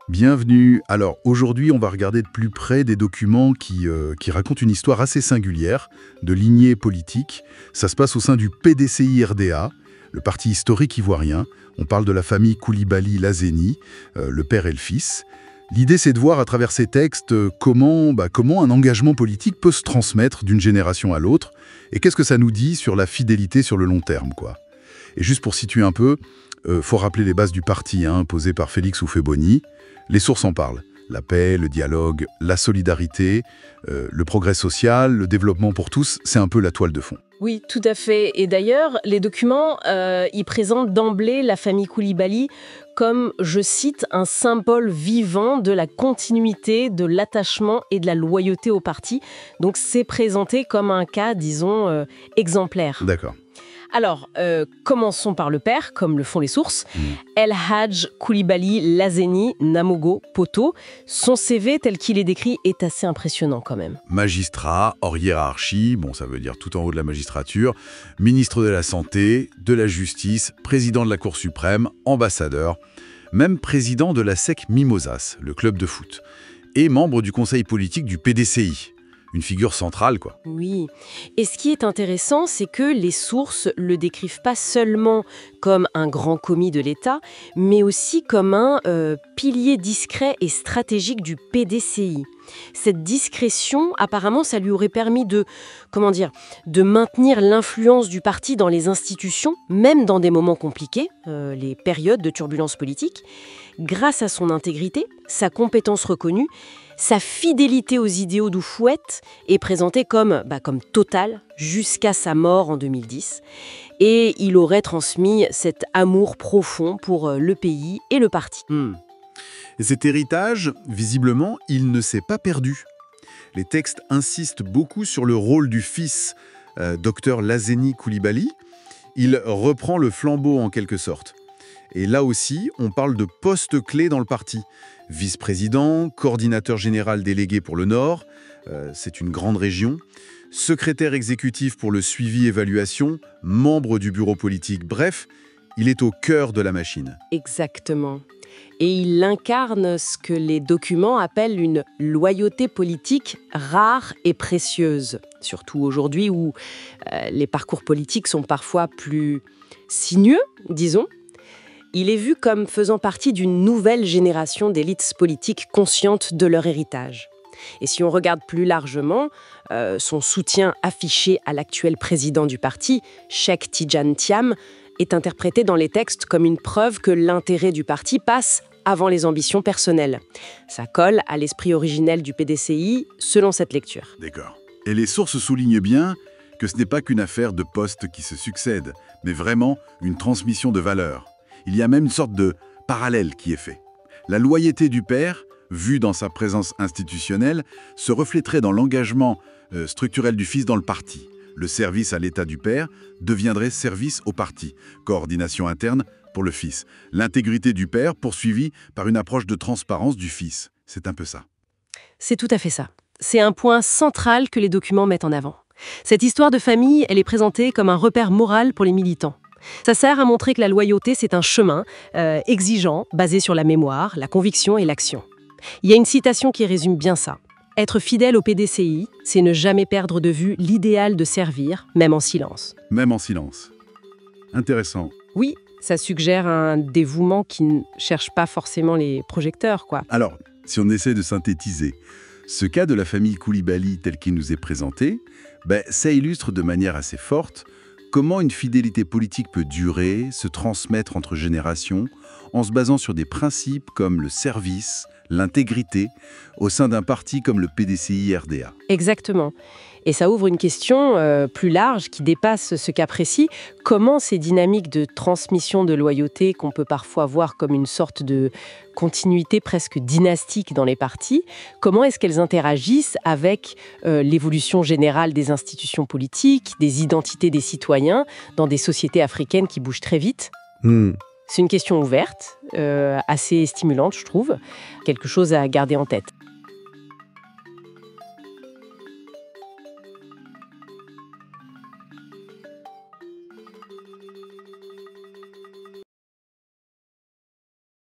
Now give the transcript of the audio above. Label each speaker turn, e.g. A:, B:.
A: Bienvenue. Alors aujourd'hui, on va regarder de plus près des documents qui racontent une histoire assez singulière de lignée politique. Ça se passe au sein du PDCI-RDA, le parti historique ivoirien. On parle de la famille Koulibaly-Lazeni, le père et le fils. L'idée, c'est de voir à travers ces textes comment un engagement politique peut se transmettre d'une génération à l'autre et qu'est-ce que ça nous dit sur la fidélité sur le long terme, quoi. Et juste pour situer un peu, faut rappeler les bases du parti, posées par Félix Houphouët-Boigny. Les sources en parlent. La paix, le dialogue, la solidarité, le progrès social, le développement pour tous, c'est un peu la toile de fond.
B: Oui, tout à fait. Et d'ailleurs, les documents, ils présentent d'emblée la famille Koulibaly comme, je cite, un symbole vivant de la continuité, de l'attachement et de la loyauté au parti. Donc c'est présenté comme un cas, disons, exemplaire.
A: D'accord.
B: Alors, commençons par le père, comme le font les sources. El Hadj Koulibaly Lazeni Namogo Poto. Son CV, tel qu'il est décrit, est assez impressionnant quand même.
A: Magistrat, hors hiérarchie, ça veut dire tout en haut de la magistrature, ministre de la Santé, de la Justice, président de la Cour suprême, ambassadeur, même président de la SEC Mimosas, le club de foot, et membre du conseil politique du PDCI. Une figure centrale, quoi.
B: Oui. Et ce qui est intéressant, c'est que les sources le décrivent pas seulement comme un grand commis de l'État, mais aussi comme un pilier discret et stratégique du PDCI. Cette discrétion, apparemment, ça lui aurait permis de maintenir l'influence du parti dans les institutions, même dans des moments compliqués, les périodes de turbulence politique. Grâce à son intégrité, sa compétence reconnue, sa fidélité aux idéaux d'Houphouët est présentée comme totale jusqu'à sa mort en 2010. Et il aurait transmis cet amour profond pour le pays et le parti.
A: Et cet héritage, visiblement, il ne s'est pas perdu. Les textes insistent beaucoup sur le rôle du fils, docteur Lazeni Koulibaly. Il reprend le flambeau en quelque sorte. Et là aussi, on parle de postes clés dans le parti. Vice-président, coordinateur général délégué pour le Nord, c'est une grande région, secrétaire exécutif pour le suivi-évaluation, membre du bureau politique, bref, il est au cœur de la machine.
B: Exactement. Et il incarne ce que les documents appellent une loyauté politique rare et précieuse, surtout aujourd'hui où les parcours politiques sont parfois plus sinueux, disons. Il est vu comme faisant partie d'une nouvelle génération d'élites politiques conscientes de leur héritage. Et si on regarde plus largement, son soutien affiché à l'actuel président du parti, Cheikh Tidiane Thiam, est interprété dans les textes comme une preuve que l'intérêt du parti passe avant les ambitions personnelles. Ça colle à l'esprit originel du PDCI, selon cette lecture.
A: D'accord. Et les sources soulignent bien que ce n'est pas qu'une affaire de postes qui se succèdent, mais vraiment une transmission de valeurs. Il y a même une sorte de parallèle qui est fait. La loyauté du père, vue dans sa présence institutionnelle, se reflèterait dans l'engagement structurel du fils dans le parti. Le service à l'État du père deviendrait service au parti, coordination interne pour le fils. L'intégrité du père poursuivie par une approche de transparence du fils. C'est un peu ça.
B: C'est tout à fait ça. C'est un point central que les documents mettent en avant. Cette histoire de famille, elle est présentée comme un repère moral pour les militants. Ça sert à montrer que la loyauté, c'est un chemin exigeant, basé sur la mémoire, la conviction et l'action. Il y a une citation qui résume bien ça. Être fidèle au PDCI, c'est ne jamais perdre de vue l'idéal de servir, même en silence.
A: Même en silence. Intéressant.
B: Oui, ça suggère un dévouement qui ne cherche pas forcément les projecteurs, quoi.
A: Alors, si on essaie de synthétiser, ce cas de la famille Koulibaly tel qu'il nous est présenté, ça illustre de manière assez forte comment une fidélité politique peut durer, se transmettre entre générations, en se basant sur des principes comme le service, l'intégrité, au sein d'un parti comme le PDCI-RDA.
B: Exactement. Et ça ouvre une question plus large qui dépasse ce cas précis. Comment ces dynamiques de transmission de loyauté, qu'on peut parfois voir comme une sorte de continuité presque dynastique dans les partis, comment est-ce qu'elles interagissent avec l'évolution générale des institutions politiques, des identités des citoyens, dans des sociétés africaines qui bougent très vite ? C'est une question ouverte, assez stimulante, je trouve. Quelque chose à garder en tête.